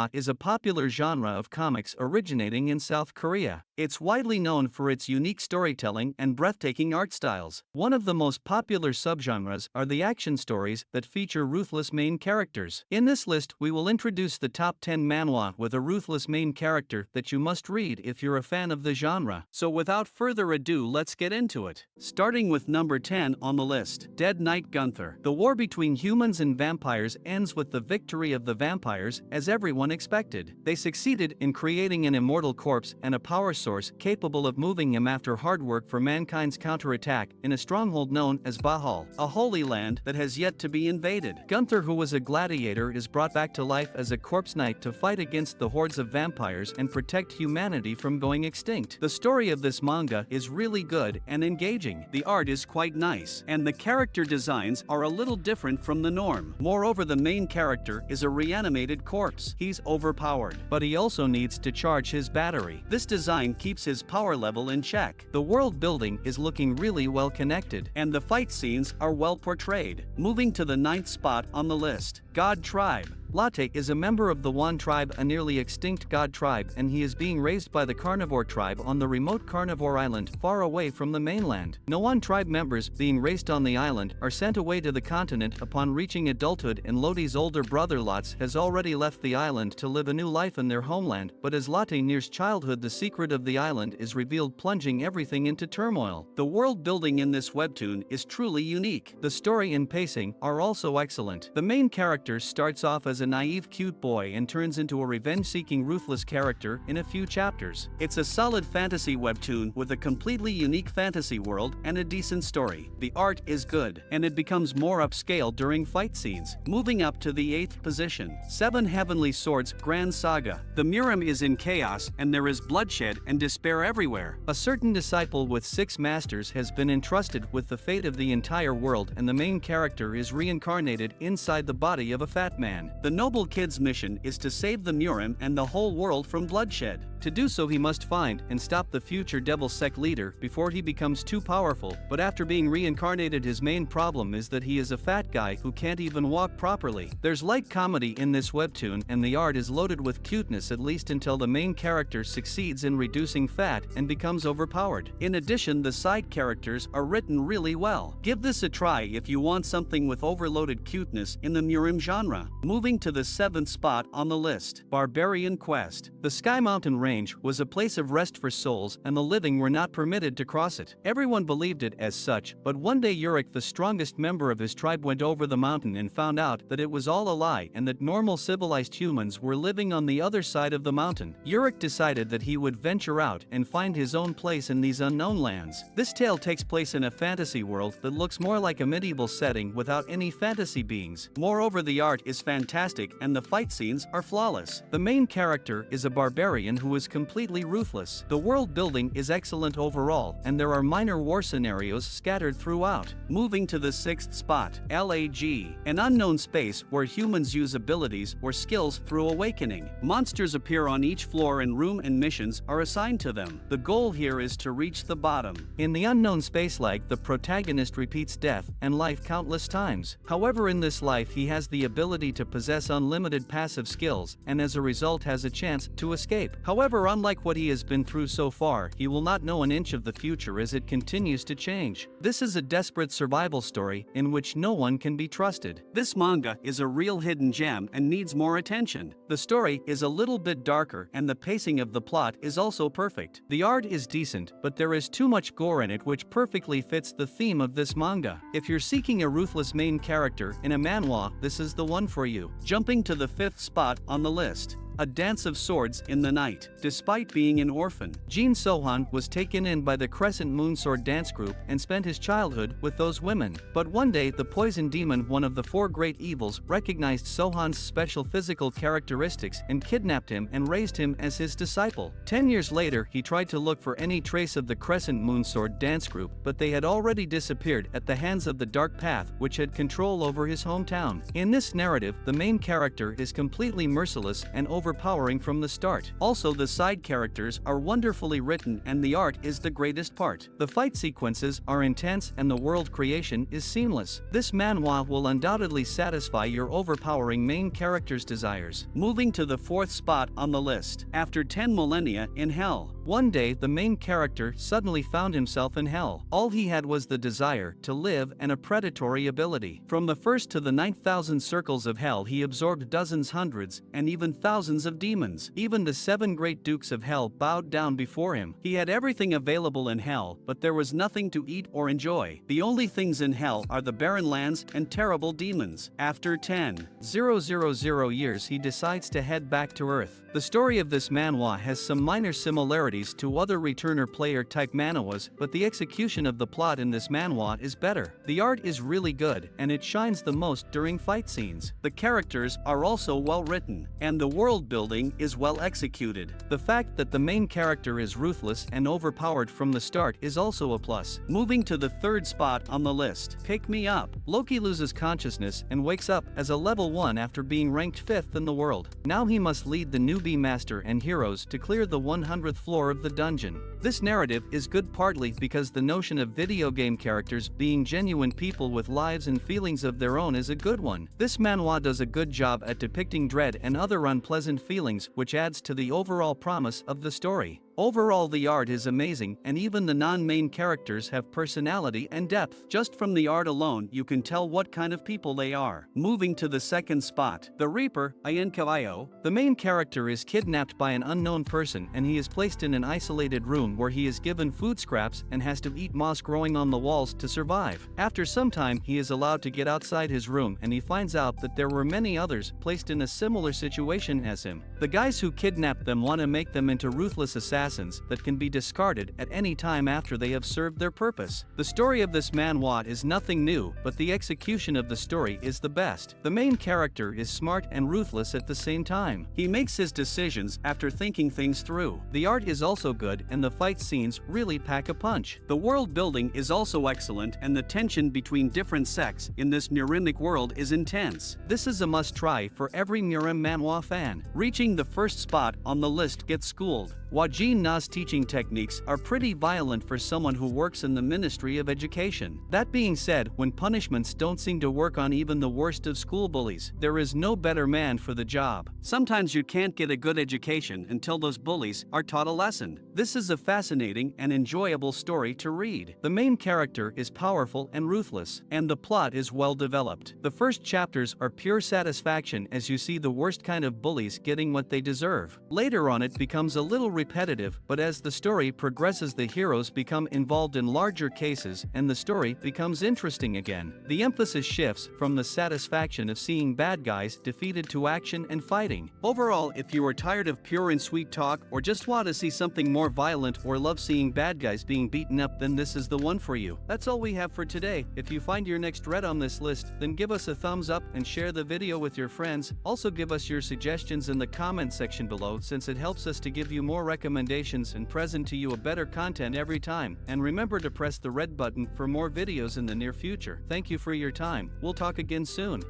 Manhwa is a popular genre of comics originating in South Korea. It's widely known for its unique storytelling and breathtaking art styles. One of the most popular subgenres are the action stories that feature ruthless main characters. In this list, we will introduce the top 10 manhwa with a ruthless main character that you must read if you're a fan of the genre. So without further ado, let's get into it. Starting with number 10 on the list, Dead Knight Gunther. The war between humans and vampires ends with the victory of the vampires, as everyone expected. They succeeded in creating an immortal corpse and a power source capable of moving him after hard work for mankind's counterattack in a stronghold known as Bahal, a holy land that has yet to be invaded. Gunther, who was a gladiator, is brought back to life as a corpse knight to fight against the hordes of vampires and protect humanity from going extinct. The story of this manga is really good and engaging. The art is quite nice, and the character designs are a little different from the norm. Moreover, the main character is a reanimated corpse. He's overpowered, but he also needs to charge his battery. This design keeps his power level in check. The world building is looking really well connected, and the fight scenes are well portrayed. Moving to the 9th spot on the list, God Tribe Latte is a member of the Wan tribe, a nearly extinct god tribe, and he is being raised by the carnivore tribe on the remote carnivore island far away from the mainland. No Wan tribe members being raised on the island are sent away to the continent upon reaching adulthood, and Lotte's older brother Lots has already left the island to live a new life in their homeland, but as Latte nears childhood, the secret of the island is revealed, plunging everything into turmoil. The world building in this webtoon is truly unique. The story and pacing are also excellent. The main character starts off as a naive cute boy and turns into a revenge-seeking ruthless character in a few chapters. It's a solid fantasy webtoon with a completely unique fantasy world and a decent story. The art is good, and it becomes more upscale during fight scenes. Moving up to the 8th position, 7 Heavenly Swords Grand Saga. The Murim is in chaos, and there is bloodshed and despair everywhere. A certain disciple with 6 masters has been entrusted with the fate of the entire world, and the main character is reincarnated inside the body of a fat man. The noble kid's mission is to save the Murim and the whole world from bloodshed. To do so, he must find and stop the future devil sect leader before he becomes too powerful, but after being reincarnated, his main problem is that he is a fat guy who can't even walk properly. There's light comedy in this webtoon, and the art is loaded with cuteness, at least until the main character succeeds in reducing fat and becomes overpowered. In addition, the side characters are written really well. Give this a try if you want something with overloaded cuteness in the Murim genre. Moving to the 7th spot on the list, Barbarian Quest. The Sky Mountain Range was a place of rest for souls, and the living were not permitted to cross it. Everyone believed it as such, but one day Yurik, the strongest member of his tribe, went over the mountain and found out that it was all a lie and that normal civilized humans were living on the other side of the mountain. Yurik decided that he would venture out and find his own place in these unknown lands. This tale takes place in a fantasy world that looks more like a medieval setting without any fantasy beings. Moreover, the art is fantastic and the fight scenes are flawless. The main character is a barbarian who is completely ruthless. The world building is excellent overall, and there are minor war scenarios scattered throughout. Moving to the 6th spot, LAG, an unknown space where humans use abilities or skills through awakening. Monsters appear on each floor and room, and missions are assigned to them. The goal here is to reach the bottom. In the unknown space lag, the protagonist repeats death and life countless times. However, in this life he has the ability to possess unlimited passive skills, and as a result has a chance to escape. However, unlike what he has been through so far, he will not know an inch of the future as it continues to change. This is a desperate survival story in which no one can be trusted. This manga is a real hidden gem and needs more attention. The story is a little bit darker, and the pacing of the plot is also perfect. The art is decent, but there is too much gore in it, which perfectly fits the theme of this manga. If you're seeking a ruthless main character in a manhwa, this is the one for you. Jumping to the 5th spot on the list, A Dance of Swords in the Night. Despite being an orphan, Jin Sohan was taken in by the Crescent Moon Sword Dance Group and spent his childhood with those women. But one day, the Poison Demon, one of the 4 great evils, recognized Sohan's special physical characteristics and kidnapped him and raised him as his disciple. 10 years later, he tried to look for any trace of the Crescent Moon Sword Dance Group, but they had already disappeared at the hands of the Dark Path, which had control over his hometown. In this narrative, the main character is completely merciless and over overpowering from the start. Also, the side characters are wonderfully written and the art is the greatest part. The fight sequences are intense and the world creation is seamless. This manhwa will undoubtedly satisfy your overpowering main character's desires. Moving to the 4th spot on the list. After 10 millennia in hell. One day, the main character suddenly found himself in hell. All he had was the desire to live and a predatory ability. From the 1st to the 9,000 circles of hell, he absorbed dozens, hundreds, and even thousands of demons. Even the 7 great dukes of hell bowed down before him. He had everything available in hell, but there was nothing to eat or enjoy. The only things in hell are the barren lands and terrible demons. After 10,000 years, he decides to head back to Earth. The story of this manhwa has some minor similarities to other returner player type manhwas, but the execution of the plot in this manhwa is better. The art is really good, and it shines the most during fight scenes. The characters are also well written, and the world building is well executed. The fact that the main character is ruthless and overpowered from the start is also a plus. Moving to the 3rd spot on the list. Pick Me Up. Loki loses consciousness and wakes up as a level 1 after being ranked 5th in the world. Now he must lead the newbie master and heroes to clear the 100th floor of the dungeon. This narrative is good partly because the notion of video game characters being genuine people with lives and feelings of their own is a good one. This manhwa does a good job at depicting dread and other unpleasant feelings, which adds to the overall promise of the story. Overall, the art is amazing, and even the non-main characters have personality and depth. Just from the art alone, you can tell what kind of people they are. Moving to the 2nd spot. The Reaper, Ayan Kawayo. The main character is kidnapped by an unknown person and he is placed in an isolated room where he is given food scraps and has to eat moss growing on the walls to survive. After some time, he is allowed to get outside his room and he finds out that there were many others placed in a similar situation as him. The guys who kidnapped them want to make them into ruthless assassins that can be discarded at any time after they have served their purpose. The story of this manhwa is nothing new, but the execution of the story is the best. The main character is smart and ruthless at the same time. He makes his decisions after thinking things through. The art is also good and the fight scenes really pack a punch. The world building is also excellent and the tension between different sects in this Murimic world is intense. This is a must-try for every Murim manhwa fan. Reaching the 1st spot on the list. Get Schooled. Wajin Na's teaching techniques are pretty violent for someone who works in the Ministry of Education. That being said, when punishments don't seem to work on even the worst of school bullies, there is no better man for the job. Sometimes you can't get a good education until those bullies are taught a lesson. This is a fascinating and enjoyable story to read. The main character is powerful and ruthless, and the plot is well developed. The first chapters are pure satisfaction as you see the worst kind of bullies getting what they deserve. Later on it becomes a little repetitive, but as the story progresses the heroes become involved in larger cases and the story becomes interesting again. The emphasis shifts from the satisfaction of seeing bad guys defeated to action and fighting. Overall, if you are tired of pure and sweet talk or just want to see something more violent or love seeing bad guys being beaten up, then this is the one for you. That's all we have for today. If you find your next read on this list, then give us a thumbs up and share the video with your friends. Also give us your suggestions in the comment section below, since it helps us to give you more recommendations and present to you a better content every time. And remember to press the red button for more videos in the near future. Thank you for your time. We'll talk again soon.